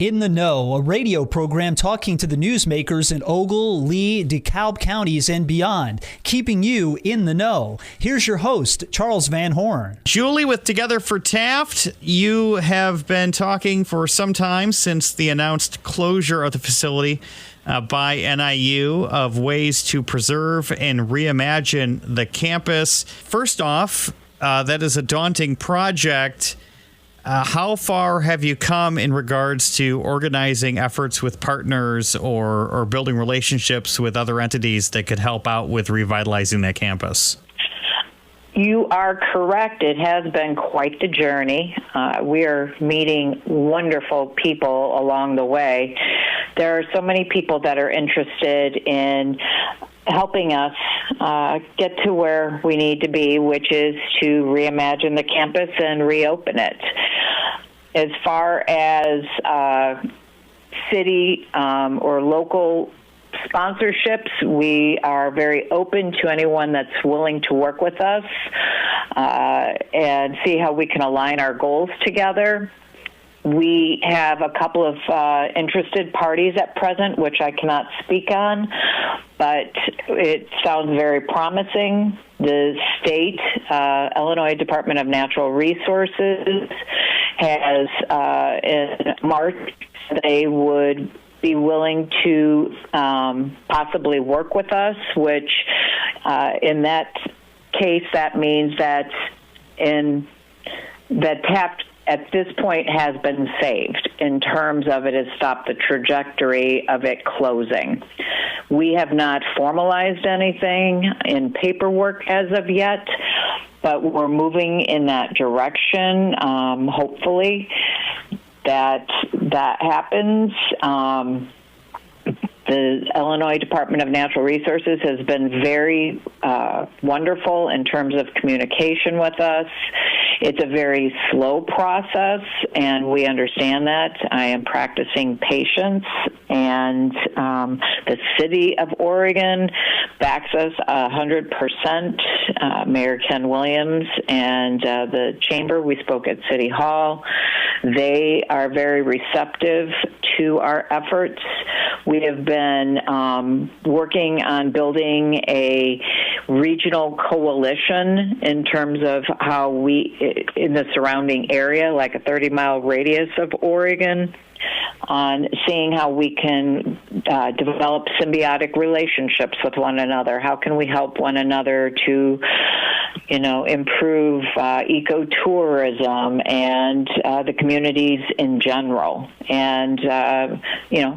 In the Know, a radio program talking to the newsmakers in Ogle, Lee, DeKalb counties and beyond, keeping you in the know. Here's your host, Charles Van Horn. Julie with Together for Taft, you have been talking for some time since the announced closure of the facility by NIU of ways to preserve and reimagine the campus. First off, that is a daunting project. How far have you come in regards to organizing efforts with partners or building relationships with other entities that could help out with revitalizing that campus? You are correct. It has been quite the journey. We are meeting wonderful people along the way. There are so many people that are interested in helping us get to where we need to be, which is to reimagine the campus and reopen it. As far as city or local sponsorships, we are very open to anyone that's willing to work with us and see how we can align our goals together. We have a couple of interested parties at present, which I cannot speak on, but it sounds very promising. The state, Illinois Department of Natural Resources, has in March, they would be willing to possibly work with us, which in that case, that means that Taft at this point has been saved in terms of it has stopped the trajectory of it closing. We have not formalized anything in paperwork as of yet, but we're moving in that direction. Hopefully that happens. The Illinois Department of Natural Resources has been very wonderful in terms of communication with us. It's a very slow process, and we understand that. I am practicing patience, and the city of Oregon backs us 100%. Mayor Ken Williams and the chamber, we spoke at City Hall. They are very receptive to our efforts. We have been working on building a regional coalition in terms of how we, in the surrounding area, like a 30-mile radius of Oregon, on seeing how we can develop symbiotic relationships with one another. How can we help one another to, improve ecotourism and the communities in general, and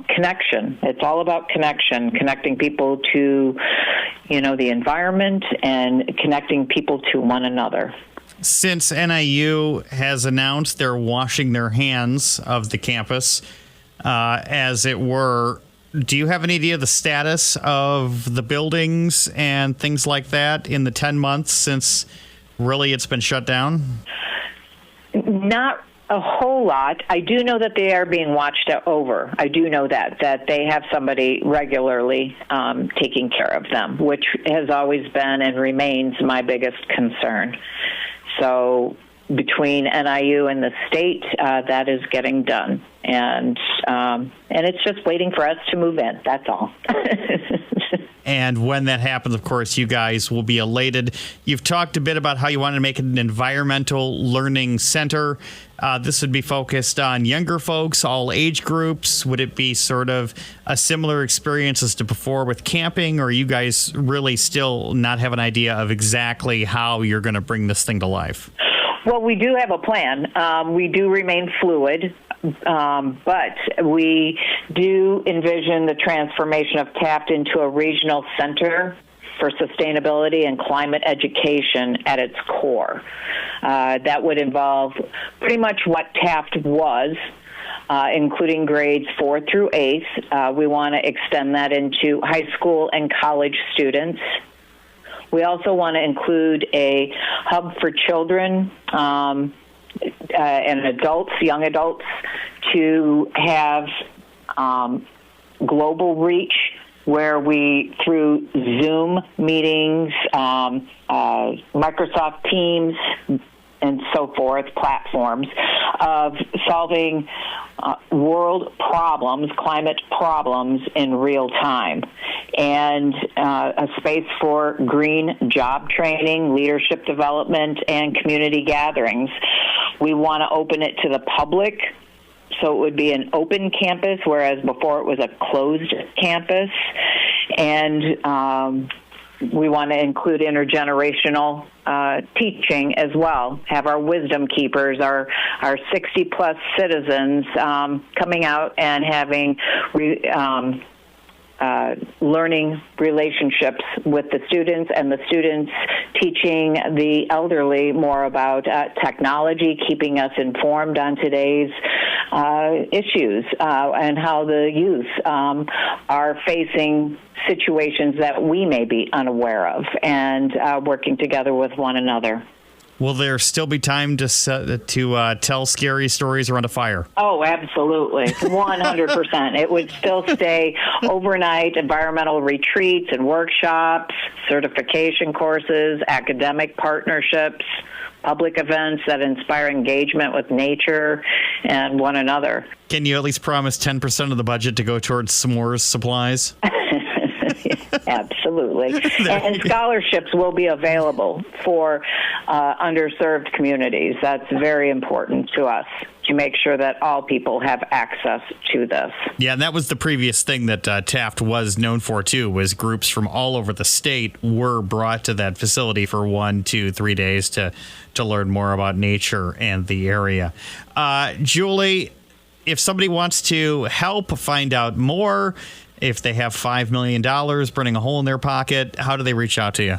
connection. It's all about connection, connecting people to, the environment, and connecting people to one another. Since NIU has announced they're washing their hands of the campus, as it were, do you have any idea of the status of the buildings and things like that in the 10 months since really it's been shut down? Not a whole lot. I do know that they are being watched over. I do know that they have somebody regularly taking care of them, which has always been and remains my biggest concern. So between NIU and the state, that is getting done. And it's just waiting for us to move in. That's all. And when that happens, of course, you guys will be elated. You've talked a bit about how you wanted to make it an environmental learning center. This would be focused on younger folks, all age groups. Would it be sort of a similar experience as to before with camping, or you guys really still not have an idea of exactly how you're going to bring this thing to life? Well, we do have a plan. We do remain fluid, but we do envision the transformation of Taft into a regional center for sustainability and climate education at its core. That would involve pretty much what Taft was, including grades 4 through 8th. We want to extend that into high school and college students. We also want to include a hub for children and adults, young adults, to have global reach, where we, through Zoom meetings, Microsoft Teams, and so forth, platforms of solving world problems, climate problems in real time, and a space for green job training, leadership development, and community gatherings. We want to open it to the public, so it would be an open campus, whereas before it was a closed campus. And we want to include intergenerational teaching as well, have our wisdom keepers, our 60-plus citizens coming out and having learning relationships with the students, and the students teaching the elderly more about technology, keeping us informed on today's issues and how the youth are facing situations that we may be unaware of, and working together with one another. Will there still be time to tell scary stories around a fire? Oh, absolutely. 100%. It would still stay overnight environmental retreats and workshops, certification courses, academic partnerships, public events that inspire engagement with nature and one another. Can you at least promise 10% of the budget to go towards s'mores supplies? Absolutely. And scholarships will be available for underserved communities. That's very important to us, to make sure that all people have access to this. Yeah, and that was the previous thing that Taft was known for, too, was groups from all over the state were brought to that facility for 1, 2, 3 days to learn more about nature and the area. Julie, if somebody wants to help find out more, if they have $5 million burning a hole in their pocket, how do they reach out to you?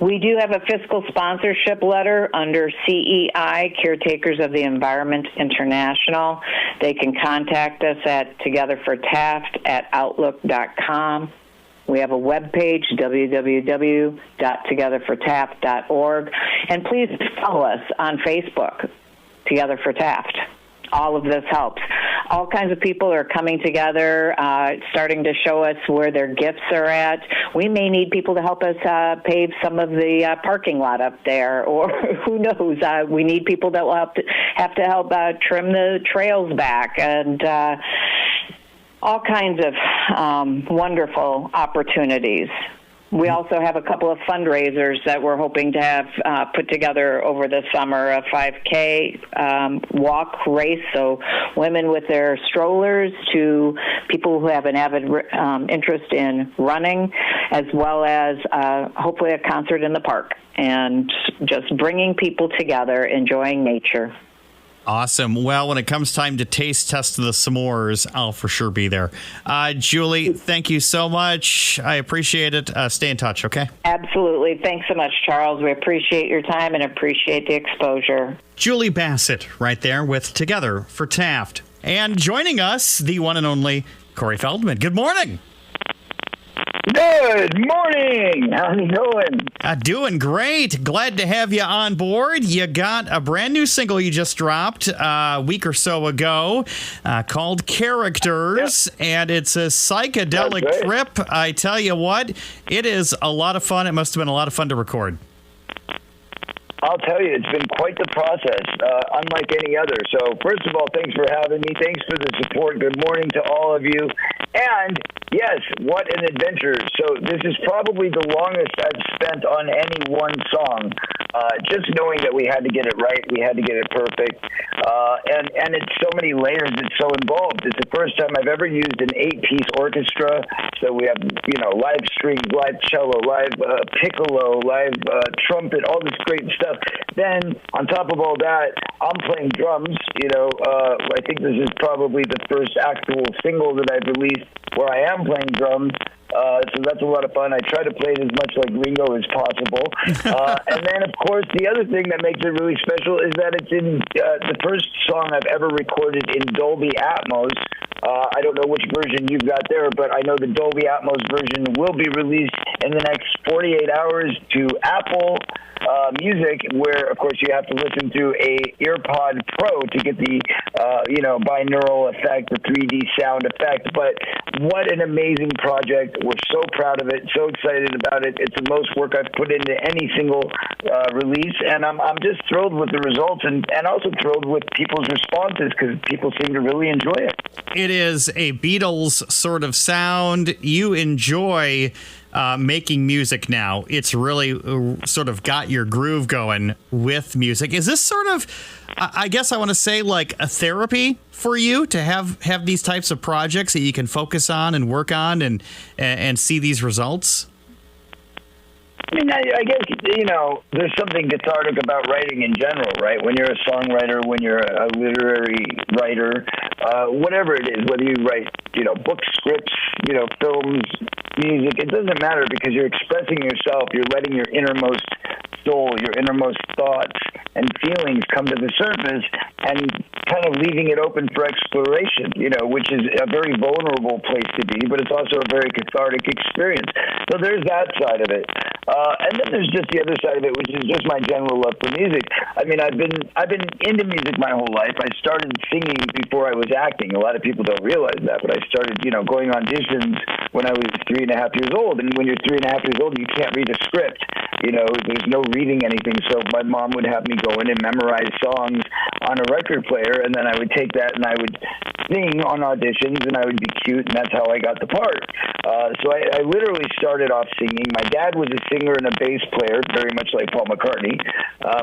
We do have a fiscal sponsorship letter under CEI, Caretakers of the Environment International. They can contact us at togetherfortaft@outlook.com. We have a webpage, www.togetherfortaft.org. And please follow us on Facebook, Together for Taft. All of this helps. All kinds of people are coming together, starting to show us where their gifts are at. We may need people to help us pave some of the parking lot up there, or who knows? We need people that will have to help trim the trails back, and all kinds of wonderful opportunities. We also have a couple of fundraisers that we're hoping to have put together over the summer, a 5K walk race, so women with their strollers to people who have an avid interest in running, as well as hopefully a concert in the park, and just bringing people together, enjoying nature. Awesome. Well, when it comes time to taste test the s'mores, I'll for sure be there. Julie, thank you so much. I appreciate it. Stay in touch, okay? Absolutely. Thanks so much, Charles. We appreciate your time and appreciate the exposure. Julie Bassett right there with Together for Taft. And joining us, the one and only Corey Feldman. Good morning. Good morning. How are you doing? Doing great. Glad to have you on board. You got a brand new single you just dropped a week or so ago called Characters, and it's a psychedelic trip. I tell you what, it is a lot of fun. It must have been a lot of fun to record. I'll tell you, it's been quite the process, unlike any other. So, first of all, thanks for having me. Thanks for the support. Good morning to all of you. And, yes, what an adventure. So, this is probably the longest I've spent on any one song, just knowing that we had to get it right. We had to get it perfect. And it's so many layers. It's so involved. It's the first time I've ever used an 8-piece orchestra. So, we have, live strings, live cello, live piccolo, live trumpet, all this great stuff. Then, on top of all that, I'm playing drums. I think this is probably the first actual single that I've released where I am playing drums. So that's a lot of fun. I try to play it as much like Ringo as possible. And then, of course, the other thing that makes it really special is that it's in the first song I've ever recorded in Dolby Atmos, I don't know which version you've got there, but I know the Dolby Atmos version will be released in the next 48 hours to Apple Music, where, of course, you have to listen through a EarPod Pro to get the, binaural effect, the 3D sound effect. But what an amazing project. We're so proud of it, so excited about it. It's the most work I've put into any single release, and I'm just thrilled with the results and also thrilled with people's responses because people seem to really enjoy it. It is a Beatles sort of sound. You enjoy making music now. It's really sort of got your groove going with music. Is this sort of, I guess I want to say, like a therapy for you to have these types of projects that you can focus on and work on and see these results? I mean, I guess, there's something cathartic about writing in general, right? When you're a songwriter, when you're a literary writer, whatever it is, whether you write, books, scripts, films, music, it doesn't matter because you're expressing yourself. You're letting your innermost soul, your innermost thoughts and feelings come to the surface and kind of leaving it open for exploration, which is a very vulnerable place to be, but it's also a very cathartic experience. So there's that side of it. And then there's just the other side of it, which is just my general love for music. I mean, I've been into music my whole life. I started singing before I was acting. A lot of people don't realize that, but I started, going on auditions when I was 3.5 years old. And when you're 3.5 years old, you can't read a script. There's no reading anything. So my mom would have me go in and memorize songs on a record player, and then I would take that and I would sing on auditions, and I would be cute, and that's how I got the part. So I literally started off singing. My dad was a singer and a bass player, very much like Paul McCartney.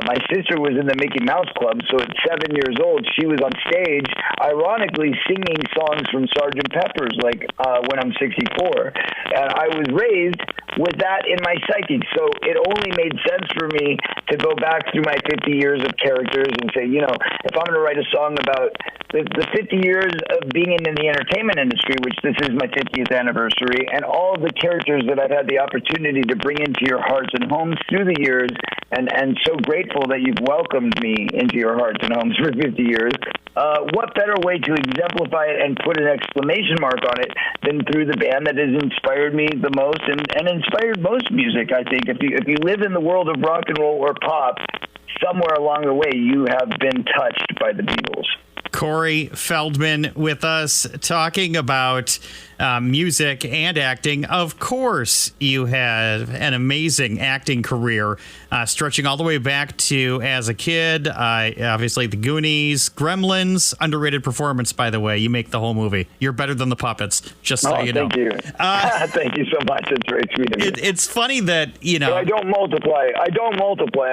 My sister was in the Mickey Mouse Club, so at 7 years old, she was on stage, ironically singing songs from Sgt. Pepper's, like When I'm 64. And I was raised with that in my psyche, so it only made sense for me to go back through my 50 years of characters and say, if I'm going to write a song about the 50 years of being in the entertainment industry, which this is my 50th anniversary, and all of the characters that I've had the opportunity to bring into your hearts and homes through the years, and so grateful that you've welcomed me into your hearts and homes for 50 years, what better way to exemplify it and put an exclamation mark on it than through the band that has inspired me the most and inspired most music, I think. If you live in the world of rock and roll or pop, somewhere along the way you have been touched by the Beatles. Corey Feldman with us talking about music and acting. Of course, you had an amazing acting career stretching all the way back to as a kid. Obviously, The Goonies, Gremlins, underrated performance, by the way. You make the whole movie. You're better than the puppets, just so you know. Thank you. Thank you so much. It's very sweet of you. It's funny that, But I don't multiply.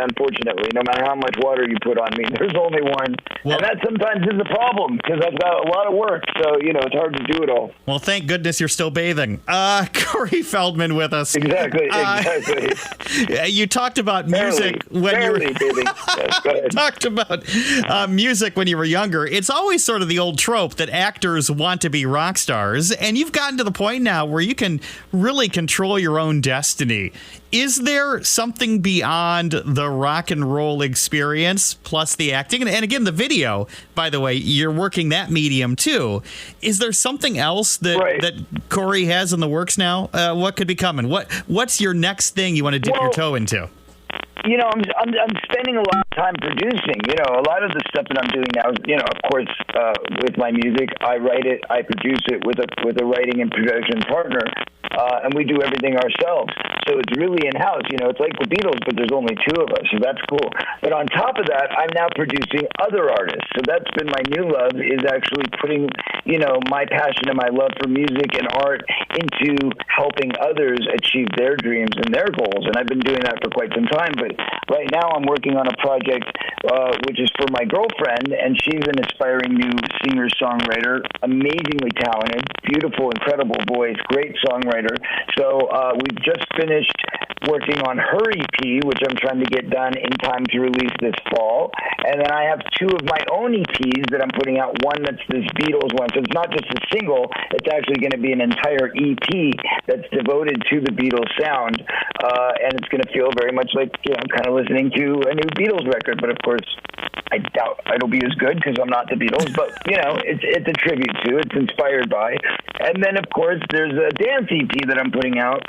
Unfortunately, no matter how much water you put on me. There's only one. Well, and that sometimes is a problem because I've got a lot of work. So, it's hard to do it all. Well, thank goodness you're still bathing. Corey Feldman with us. Exactly. You talked about music when you were bathing. Yes, go ahead. Talked about music when you were younger. It's always sort of the old trope that actors want to be rock stars, and you've gotten to the point now where you can really control your own destiny. Is there something beyond the rock and roll experience plus the acting? And again, the video, by the way, you're working that medium too. Is there something else that Corey has in the works now? What could be coming? What's your next thing you want to dip your toe into? I'm spending a lot of time producing. A lot of the stuff that I'm doing now is, of course, with my music, I write it, I produce it with a writing and production partner, and we do everything ourselves. So it's really in-house. It's like the Beatles, but there's only two of us, so that's cool. But on top of that, I'm now producing other artists. So that's been my new love, is actually putting, my passion and my love for music and art into helping others achieve their dreams and their goals. And I've been doing that for quite some time, but right now I'm working on a project which is for my girlfriend, and she's an aspiring new singer-songwriter, amazingly talented, beautiful, incredible voice, great songwriter. So we've just finished working on her EP, which I'm trying to get done in time to release this fall. And then I have 2 of my own EPs that I'm putting out. One that's this Beatles one. So it's not just a single. It's actually going to be an entire EP that's devoted to the Beatles sound. And it's going to feel very much like, kind of listening to a new Beatles record. But of course, I doubt it'll be as good because I'm not the Beatles. But, it's a tribute to, it's inspired by. And then, of course, there's a dance EP that I'm putting out,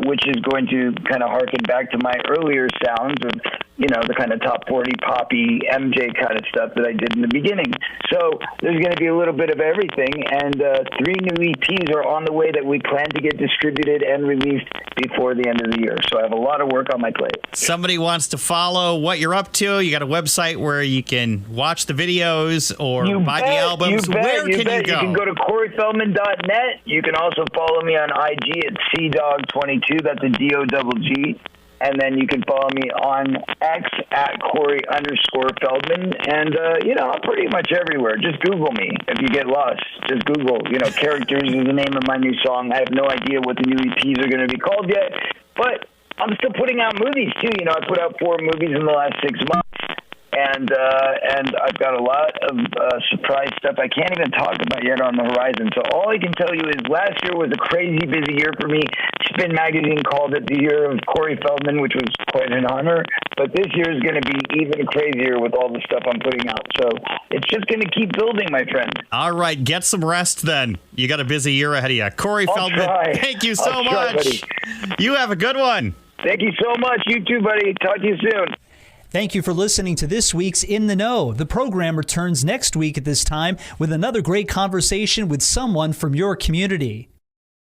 which is going to kind of harken back to my earlier sounds of, the kind of top 40 poppy MJ kind of stuff that I did in the beginning. So there's going to be a little bit of everything, and 3 new EPs are on the way that we plan to get distributed and released before the end of the year. So I have a lot of work on my plate. Somebody wants to follow what you're up to. You got a website where you can watch the videos or buy the albums. Where can you go? You can go to CoreyFeldman.net. You can also follow me on IG at CDog22. That's a DOGG. And then you can follow me on X at Corey_Feldman. And, I'm pretty much everywhere. Just Google me if you get lost. Just Google, Characters is the name of my new song. I have no idea what the new EPs are going to be called yet. But I'm still putting out movies, too. I put out 4 movies in the last 6 months. And I've got a lot of surprise stuff I can't even talk about yet on the horizon. So all I can tell you is last year was a crazy busy year for me. Spin Magazine called it the year of Corey Feldman, which was quite an honor. But this year is going to be even crazier with all the stuff I'm putting out. So it's just going to keep building, my friend. All right, get some rest then. You got a busy year ahead of you. Corey Feldman, thank you so much. Buddy. You have a good one. Thank you so much. You too, buddy. Talk to you soon. Thank you for listening to this week's In the Know. The program returns next week at this time with another great conversation with someone from your community.